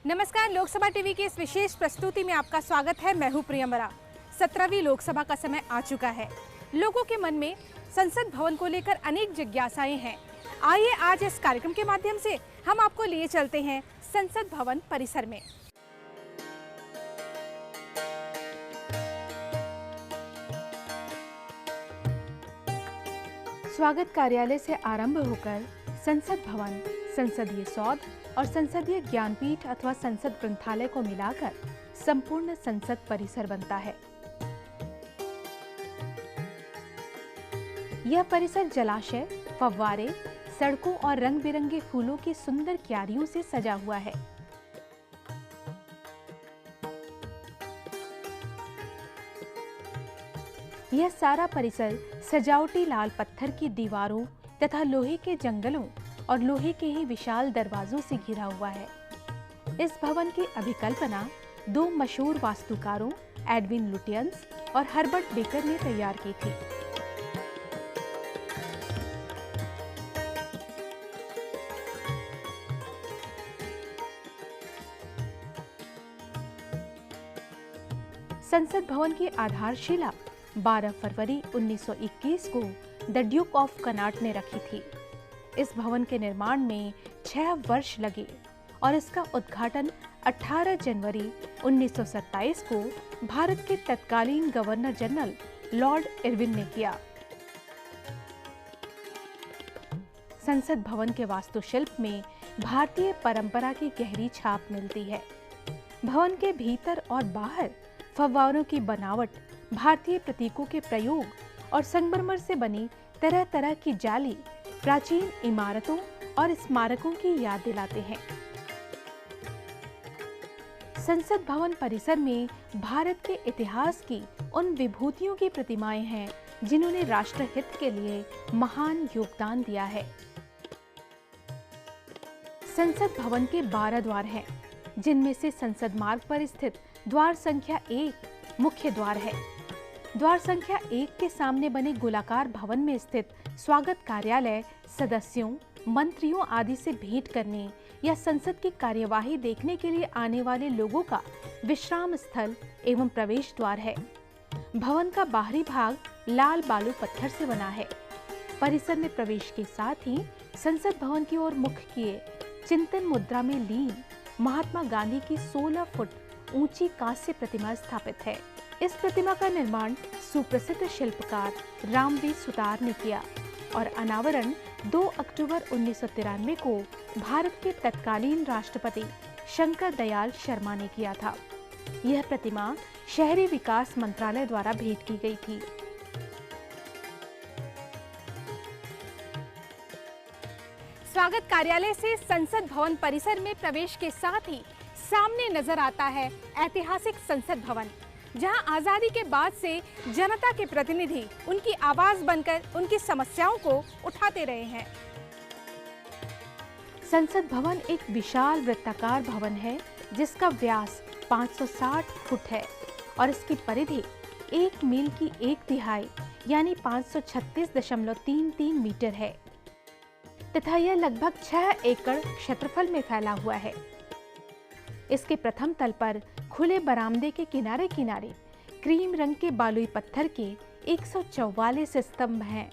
नमस्कार, लोकसभा टीवी की इस विशेष प्रस्तुति में आपका स्वागत है। मैं हूं प्रियंवरा। 17वीं लोकसभा का समय आ चुका है। लोगों के मन में संसद भवन को लेकर अनेक जिज्ञासाएं हैं। आइए आज इस कार्यक्रम के माध्यम से हम आपको लिए चलते हैं संसद भवन परिसर में। स्वागत कार्यालय से आरंभ होकर संसद भवन, संसदीय सौध और संसदीय ज्ञानपीठ अथवा संसद ग्रंथालय को मिलाकर संपूर्ण संसद परिसर बनता है। यह परिसर जलाशय, फव्वारे, सड़कों और रंग बिरंगे फूलों की सुंदर क्यारियों से सजा हुआ है। यह सारा परिसर सजावटी लाल पत्थर की दीवारों तथा लोहे के जंगलों और लोहे के ही विशाल दरवाजों से घिरा हुआ है। इस भवन की अभिकल्पना दो मशहूर वास्तुकारों एडविन लुटियंस और हर्बर्ट बेकर ने तैयार की थी। संसद भवन की आधारशिला 12 फरवरी 1921 को द ड्यूक ऑफ कनाट ने रखी थी। इस भवन के निर्माण में 6 वर्ष लगे और इसका उद्घाटन 18 जनवरी 1927 को भारत के तत्कालीन गवर्नर जनरल लॉर्ड इरविन ने किया। संसद भवन के वास्तुशिल्प में भारतीय परंपरा की गहरी छाप मिलती है। भवन के भीतर और बाहर फव्वारों की बनावट, भारतीय प्रतीकों के प्रयोग और संगमरमर से बनी तरह तरह की जाली प्राचीन इमारतों और स्मारकों की याद दिलाते हैं। संसद भवन परिसर में भारत के इतिहास की उन विभूतियों की प्रतिमाएं हैं जिन्होंने राष्ट्रहित के लिए महान योगदान दिया है। संसद भवन के 12 द्वार हैं, जिनमें से संसद मार्ग पर स्थित द्वार संख्या 1 मुख्य द्वार है। द्वार संख्या 1 के सामने बने गोलाकार भवन में स्थित स्वागत कार्यालय सदस्यों, मंत्रियों आदि से भेंट करने या संसद की कार्यवाही देखने के लिए आने वाले लोगों का विश्राम स्थल एवं प्रवेश द्वार है। भवन का बाहरी भाग लाल बालू पत्थर से बना है। परिसर में प्रवेश के साथ ही संसद भवन की ओर मुख किए चिंतन मुद्रा में लीन महात्मा गांधी की 16 फुट ऊंची कांस्य प्रतिमा स्थापित है। इस प्रतिमा का निर्माण सुप्रसिद्ध शिल्पकार रामवी सुतार ने किया और अनावरण 2 अक्टूबर 1993 को भारत के तत्कालीन राष्ट्रपति शंकर दयाल शर्मा ने किया था। यह प्रतिमा शहरी विकास मंत्रालय द्वारा भेंट की गई थी। स्वागत कार्यालय से संसद भवन परिसर में प्रवेश के साथ ही सामने नजर आता है ऐतिहासिक संसद भवन, जहां आजादी के बाद से जनता के प्रतिनिधि उनकी आवाज बनकर उनकी समस्याओं को उठाते रहे हैं। संसद भवन एक विशाल वृत्ताकार भवन है जिसका व्यास 560 फुट है और इसकी परिधि 1 मील की 1/3 यानी 536.33 मीटर है तथा यह लगभग 6 एकड़ क्षेत्रफल में फैला हुआ है। इसके प्रथम तल पर खुले बरामदे के किनारे किनारे क्रीम रंग के बालुई पत्थर के 144 स्तंभ हैं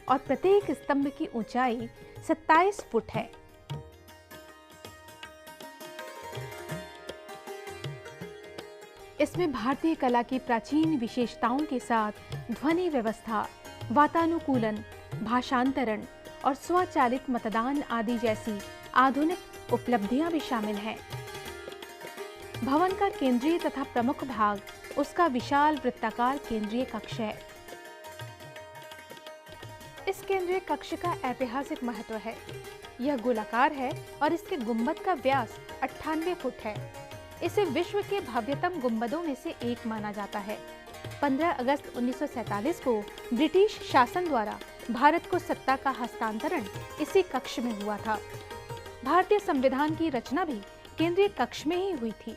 और प्रत्येक स्तंभ की ऊंचाई 27 फुट है। इसमें भारतीय कला की प्राचीन विशेषताओं के साथ ध्वनि व्यवस्था, वातानुकूलन, भाषांतरण और स्वचालित मतदान आदि जैसी आधुनिक उपलब्धियां भी शामिल हैं। भवन का केंद्रीय तथा प्रमुख भाग उसका विशाल वृत्ताकार केंद्रीय कक्ष है। इस केंद्रीय कक्ष का ऐतिहासिक महत्व है। यह गोलाकार है और इसके गुंबद का व्यास 98 फुट है। इसे विश्व के भव्यतम गुंबदों में से एक माना जाता है। 15 अगस्त 1947 को ब्रिटिश शासन द्वारा भारत को सत्ता का हस्तांतरण इसी कक्ष में हुआ था। भारतीय संविधान की रचना भी केंद्रीय कक्ष में ही हुई थी।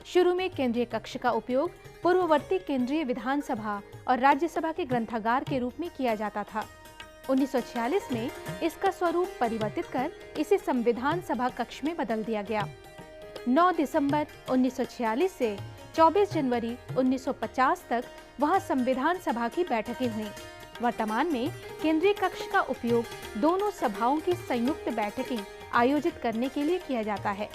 शुरू में केंद्रीय कक्ष का उपयोग पूर्ववर्ती केंद्रीय विधानसभा और राज्यसभा के ग्रंथागार के रूप में किया जाता था। 1946 में इसका स्वरूप परिवर्तित कर इसे संविधान सभा कक्ष में बदल दिया गया। 9 दिसंबर 1946 से 24 जनवरी 1950 तक वहां संविधान सभा की बैठकें हुईं। वर्तमान में केंद्रीय कक्ष का उपयोग दोनों सभाओं की संयुक्त बैठकें आयोजित करने के लिए किया जाता है।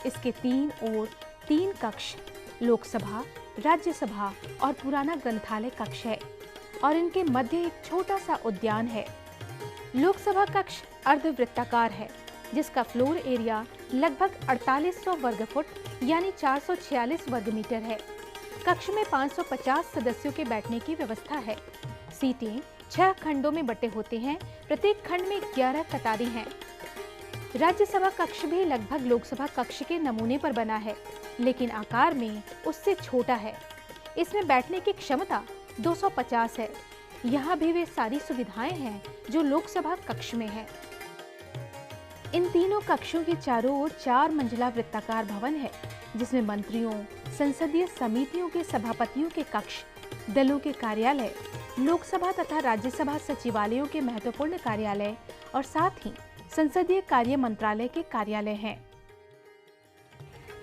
इसके 3 कक्ष लोकसभा, राज्यसभा और पुराना ग्रंथालय कक्ष है और इनके मध्य एक छोटा सा उद्यान है। लोकसभा कक्ष अर्धवृत्ताकार है, जिसका फ्लोर एरिया लगभग 4800 वर्ग फुट यानी 446 वर्ग मीटर है। कक्ष में 550 सदस्यों के बैठने की व्यवस्था है। सीटें 6 खंडों में बटे होते हैं। प्रत्येक खंड में 11 कतारें हैं। राज्यसभा कक्ष भी लगभग लोकसभा कक्ष के नमूने पर बना है, लेकिन आकार में उससे छोटा है। इसमें बैठने की क्षमता 250 है। यहाँ भी वे सारी सुविधाएं हैं जो लोकसभा कक्ष में है। इन तीनों कक्षों के चारों ओर 4 मंजिला वृत्ताकार भवन है, जिसमें मंत्रियों, संसदीय समितियों के सभापतियों के कक्ष, दलों के कार्यालय, लोकसभा तथा राज्यसभा सचिवालयों के महत्वपूर्ण कार्यालय और साथ ही संसदीय कार्य मंत्रालय के कार्यालय हैं।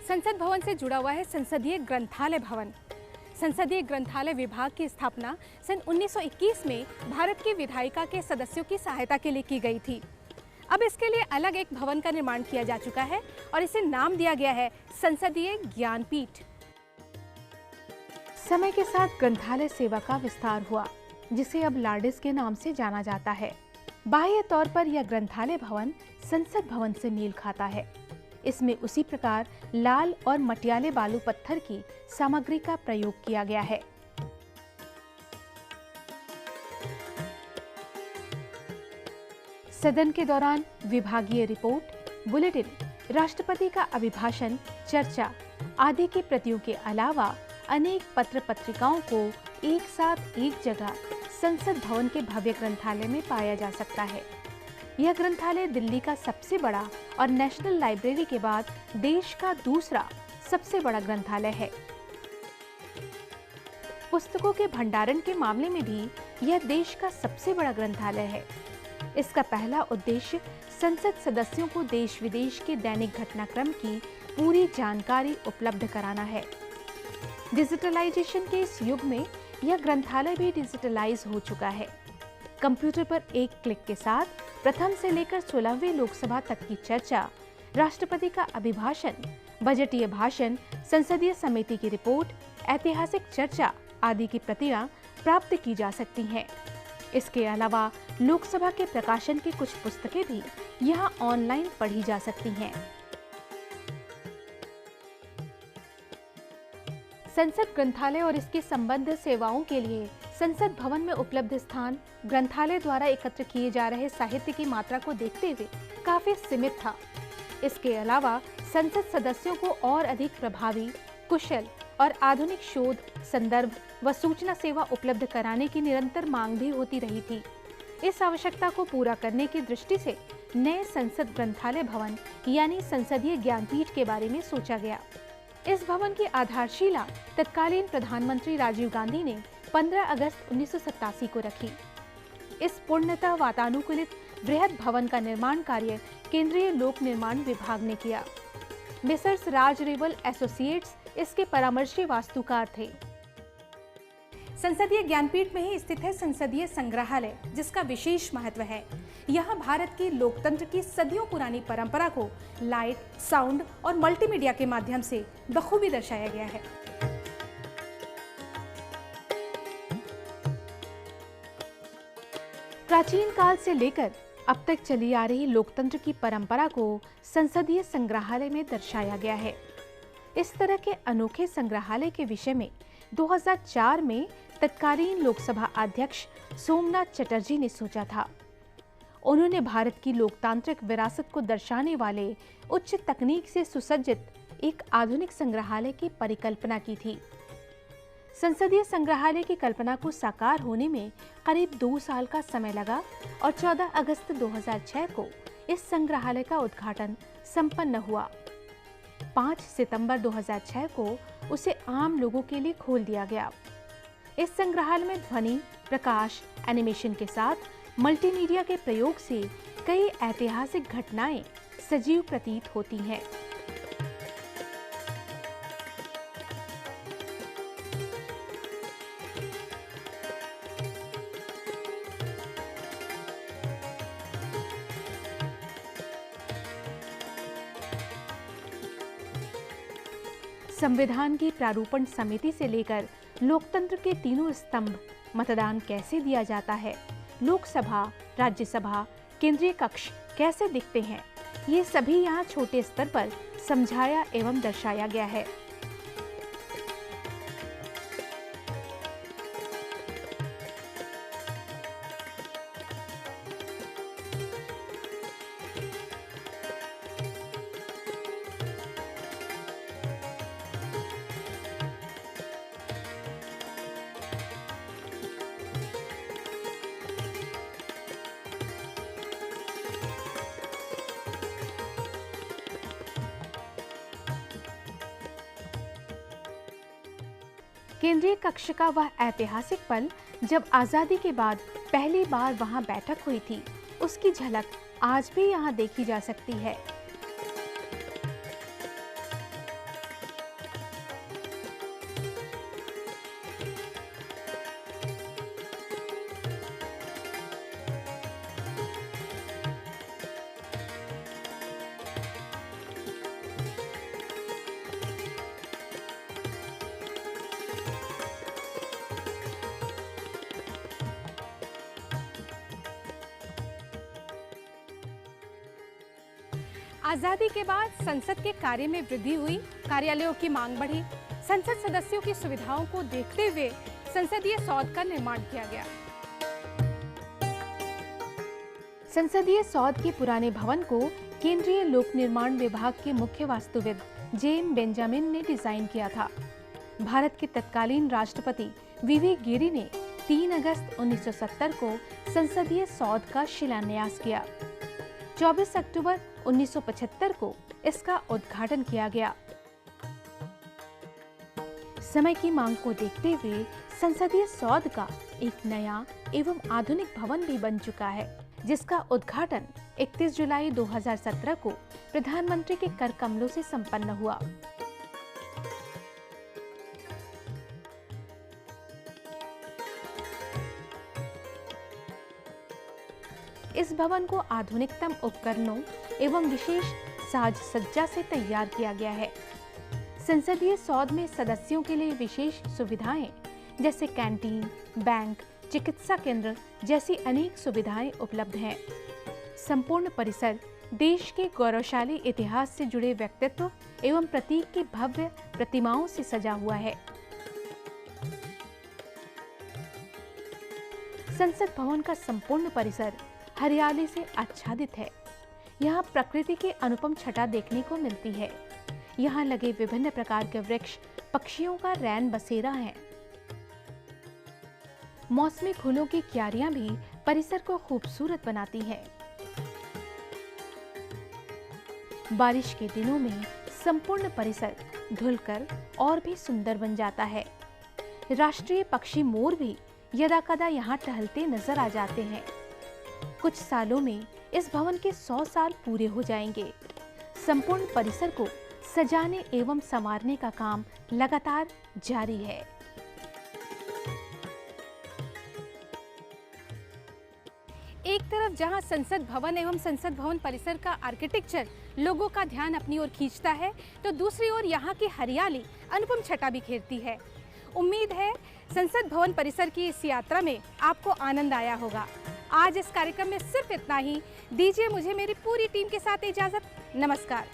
संसद भवन से जुड़ा हुआ है संसदीय ग्रंथालय भवन। संसदीय ग्रंथालय विभाग की स्थापना सन 1921 में भारत की विधायिका के सदस्यों की सहायता के लिए की गई थी। अब इसके लिए अलग एक भवन का निर्माण किया जा चुका है और इसे नाम दिया गया है संसदीय ज्ञानपीठ। समय के साथ ग्रंथालय सेवा का विस्तार हुआ, जिसे अब लार्डिस के नाम से जाना जाता है। बाह्य तौर पर यह ग्रंथालय भवन संसद भवन से मेल खाता है। इसमें उसी प्रकार लाल और मटियाले बालू पत्थर की सामग्री का प्रयोग किया गया है। सदन के दौरान विभागीय रिपोर्ट, बुलेटिन, राष्ट्रपति का अभिभाषण, चर्चा आदि की प्रतियों के अलावा अनेक पत्र पत्रिकाओं को एक साथ एक जगह संसद भवन के भव्य ग्रंथालय में पाया जा सकता है। यह ग्रंथालय दिल्ली का सबसे बड़ा और नेशनल लाइब्रेरी के बाद देश का दूसरा सबसे बड़ा ग्रंथालय है। पुस्तकों के भंडारण के मामले में भी यह देश का सबसे बड़ा ग्रंथालय है। इसका पहला उद्देश्य संसद सदस्यों को देश विदेश के दैनिक घटनाक्रम की पूरी जानकारी उपलब्ध कराना है। डिजिटलाइजेशन के इस युग में यह ग्रंथालय भी डिजिटलाइज हो चुका है। कंप्यूटर पर एक क्लिक के साथ प्रथम से लेकर 16वीं लोकसभा तक की चर्चा, राष्ट्रपति का अभिभाषण, बजटीय भाषण, संसदीय समिति की रिपोर्ट, ऐतिहासिक चर्चा आदि की प्रतियां प्राप्त की जा सकती हैं। इसके अलावा लोकसभा के प्रकाशन की कुछ पुस्तकें भी यहाँ ऑनलाइन पढ़ी जा सकती हैं। संसद ग्रंथालय और इसकी संबद्ध सेवाओं के लिए संसद भवन में उपलब्ध स्थान ग्रंथालय द्वारा एकत्र किए जा रहे साहित्य की मात्रा को देखते हुए काफी सीमित था। इसके अलावा संसद सदस्यों को और अधिक प्रभावी, कुशल और आधुनिक शोध, संदर्भ व सूचना सेवा उपलब्ध कराने की निरंतर मांग भी होती रही थी। इस आवश्यकता को पूरा करने की दृष्टि से नए संसद ग्रंथालय भवन यानी संसदीय ज्ञानपीठ के बारे में सोचा गया। इस भवन की आधारशिला तत्कालीन प्रधानमंत्री राजीव गांधी ने 15 अगस्त 1987 को रखी। इस पूर्णतः वातानुकूलित बृहद भवन का निर्माण कार्य केंद्रीय लोक निर्माण विभाग ने किया। मिसर्स राज रेवल एसोसिएट्स इसके परामर्शी वास्तुकार थे। संसदीय ज्ञानपीठ में ही स्थित है संसदीय संग्रहालय, जिसका विशेष महत्व है। यहाँ भारत की लोकतंत्र की सदियों पुरानी परंपरा को लाइट, साउंड और मल्टीमीडिया के माध्यम से बखूबी दर्शाया गया है। प्राचीन काल से लेकर अब तक चली आ रही लोकतंत्र की परंपरा को संसदीय संग्रहालय में दर्शाया गया है। इस तरह के अनोखे संग्रहालय के विषय में 2004 में तत्कालीन लोकसभा अध्यक्ष सोमनाथ चटर्जी ने सोचा था। उन्होंने भारत की लोकतांत्रिक विरासत को दर्शाने वाले उच्च तकनीक से सुसज्जित एक आधुनिक संग्रहालय की परिकल्पना की थी। संसदीय संग्रहालय की कल्पना को साकार होने में करीब 2 साल का समय लगा और 14 अगस्त 2006 को इस संग्रहालय का उद्घाटन संपन्न हुआ। 5 सितंबर 2006 को उसे आम लोगों के लिए खोल दिया गया। इस संग्रहालय में ध्वनि, प्रकाश, एनिमेशन के साथ मल्टीमीडिया के प्रयोग से कई ऐतिहासिक घटनाएं सजीव प्रतीत होती हैं। संविधान की प्रारूपण समिति से लेकर लोकतंत्र के तीनों स्तंभ, मतदान कैसे दिया जाता है, लोकसभा, राज्यसभा, केंद्रीय कक्ष कैसे दिखते हैं, ये सभी यहाँ छोटे स्तर पर समझाया एवं दर्शाया गया है। केंद्रीय कक्ष का वह ऐतिहासिक पल जब आजादी के बाद पहली बार वहां बैठक हुई थी, उसकी झलक आज भी यहां देखी जा सकती है। आजादी के बाद संसद के कार्य में वृद्धि हुई, कार्यालयों की मांग बढ़ी। संसद सदस्यों की सुविधाओं को देखते हुए संसदीय सौध का निर्माण किया गया। संसदीय सौध के पुराने भवन को केंद्रीय लोक निर्माण विभाग के मुख्य वास्तुविद जेम बेंजामिन ने डिजाइन किया था। भारत के तत्कालीन राष्ट्रपति वीवी गिरी ने 3 अगस्त 1970 को संसदीय सौध का शिलान्यास किया। 24 अक्टूबर 1975 को इसका उद्घाटन किया गया। समय की मांग को देखते हुए संसदीय सौध का एक नया एवं आधुनिक भवन भी बन चुका है, जिसका उद्घाटन 31 जुलाई 2017 को प्रधानमंत्री के कर कमलों से संपन्न हुआ। इस भवन को आधुनिकतम उपकरणों एवं विशेष साज सज्जा से तैयार किया गया है। संसदीय सौध में सदस्यों के लिए विशेष सुविधाएं जैसे कैंटीन, बैंक, चिकित्सा केंद्र जैसी अनेक सुविधाएं उपलब्ध हैं। संपूर्ण परिसर देश के गौरवशाली इतिहास से जुड़े व्यक्तित्व एवं प्रतीक की भव्य प्रतिमाओं से सजा हुआ है। संसद भवन का संपूर्ण परिसर हरियाली से आच्छादित है। यहाँ प्रकृति की अनुपम छटा देखने को मिलती है। यहाँ लगे विभिन्न प्रकार के वृक्ष पक्षियों का रैन बसेरा है। मौसमी फूलों की क्यारियां भी परिसर को खूबसूरत बनाती हैं। बारिश के दिनों में संपूर्ण परिसर धुलकर और भी सुंदर बन जाता है। राष्ट्रीय पक्षी मोर भी यदाकदा यहाँ टहलते नजर आ जाते हैं। कुछ सालों में इस भवन के 100 साल पूरे हो जाएंगे। संपूर्ण परिसर को सजाने एवं संवारने का काम लगातार जारी है। एक तरफ जहां संसद भवन एवं संसद भवन परिसर का आर्किटेक्चर लोगों का ध्यान अपनी ओर खींचता है, तो दूसरी ओर यहां की हरियाली अनुपम छटा बिखेरती है। उम्मीद है संसद भवन परिसर की इस यात्रा में आपको आनंद आया होगा। आज इस कार्यक्रम में सिर्फ इतना ही। दीजिए मुझे मेरी पूरी टीम के साथ इजाजत। नमस्कार।